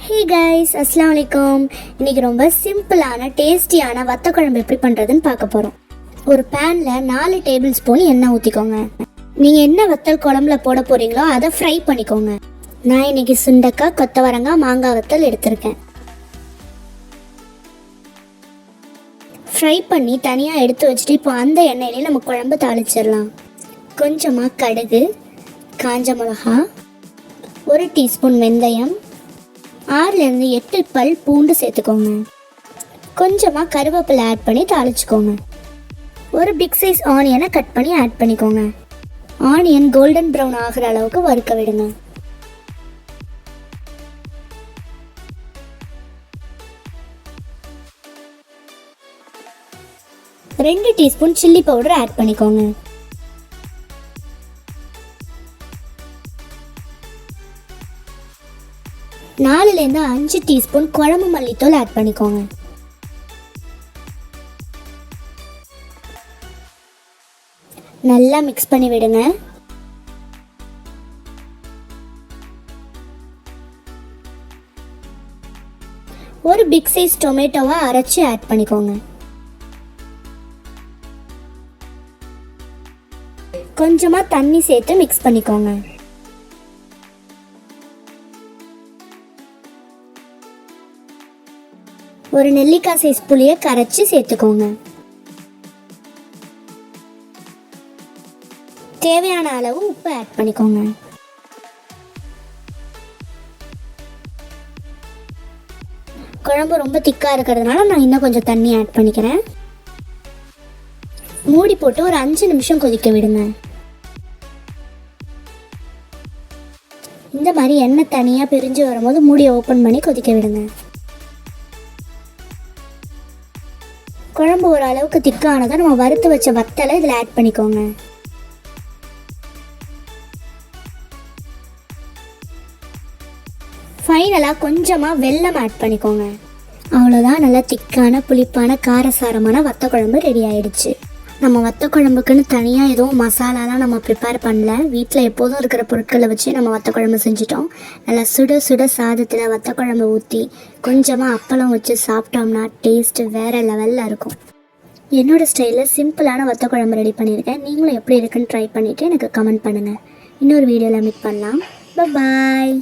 Hey guys, அஸ்ஸலாமு அலைக்கும். இன்றைக்கி ரொம்ப சிம்பிளான டேஸ்டியான வத்த குழம்பு எப்படி பண்ணுறதுன்னு பார்க்க போகிறோம். ஒரு பேனில் 4 டேபிள் ஸ்பூன் எண்ணெய் ஊற்றிக்கோங்க. நீங்கள் என்ன வத்தல் குழம்புல போட போகிறீங்களோ அதை ஃப்ரை பண்ணிக்கோங்க. நான் இன்றைக்கி சுண்டக்காய், கொத்தவரங்காய், மாங்காய் வத்தல் எடுத்திருக்கேன். ஃப்ரை பண்ணி தனியாக எடுத்து வச்சுட்டு இப்போ அந்த எண்ணெயிலே நம்ம குழம்பு தாளிச்சிடலாம். கொஞ்சமாக கடுகு, காஞ்ச மிளகா, 1 டீஸ்பூன் வெந்தயம், 6லேருந்து 8 பல் பூண்டு சேர்த்துக்கோங்க. கொஞ்சமாக கருவேப்பிலை ஆட் பண்ணி தாளிச்சுக்கோங்க. ஒரு பிக் சைஸ் ஆனியனை கட் பண்ணி ஆட் பண்ணிக்கோங்க. ஆனியன் கோல்டன் ப்ரௌன் ஆகிற அளவுக்கு வறுக்க விடுங்க. ரெண்டு டீஸ்பூன் சில்லி பவுடர் ஆட் பண்ணிக்கோங்க. நாலுலேருந்து 5 டீஸ்பூன் குழம்பு மல்லித்தூள் ஆட் பண்ணிக்கோங்க. நல்லா மிக்ஸ் பண்ணி விடுங்க. ஒரு பிக் சைஸ் டொமேட்டோவை அரைச்சி ஆட் பண்ணிக்கோங்க. கொஞ்சமா தண்ணி சேர்த்து மிக்ஸ் பண்ணிக்கோங்க. ஒரு நெல்லிக்காய் சைஸ் புளியை கரைச்சி சேர்த்துக்கோங்க. தேவையான அளவு உப்பு ஆட் பண்ணிக்கோங்க. குழம்பு ரொம்ப திக்கா இருக்கிறதுனால நான் இன்னும் கொஞ்சம் தண்ணி ஆட் பண்ணிக்கிறேன். மூடி போட்டு ஒரு 5 நிமிஷம் கொதிக்க விடுங்க. இந்த மாதிரி எண்ணெய் தனியாக பிரிஞ்சு வரும்போது மூடியை ஓப்பன் பண்ணி கொதிக்க விடுங்க. குழம்பு ஓரளவுக்கு திக்கானதை நம்ம வறுத்து வச்ச வத்தலை இதில் ஆட் பண்ணிக்கோங்க. ஃபைனலாக கொஞ்சமாக வெல்லம் ஆட் பண்ணிக்கோங்க. அவ்வளோதான், நல்லா திக்கான புளிப்பான காரசாரமான வத்த குழம்பு ரெடி ஆயிடுச்சு. நம்ம வத்த குழம்புக்குன்னு தனியாக எதுவும் மசாலாலாம் நம்ம ப்ரிப்பேர் பண்ணல. வீட்டில் எப்போதும் இருக்கிற பொருட்களை வச்சு நம்ம வத்த குழம்பு செஞ்சிட்டோம். நல்லா சுட சுட சாதத்தில் வத்த குழம்பு ஊற்றி கொஞ்சமாக அப்பளம் வச்சு சாப்பிட்டோம்னா டேஸ்ட்டு வேறு லெவலில் இருக்கும். என்னோடய ஸ்டைலில் சிம்பிளான வத்த குழம்பு ரெடி பண்ணியிருக்கேன். நீங்களும் எப்படி இருக்குன்னு ட்ரை பண்ணிவிட்டு எனக்கு கமெண்ட் பண்ணுங்கள். இன்னொரு வீடியோவில் மீட் பண்ணலாம். பாய்.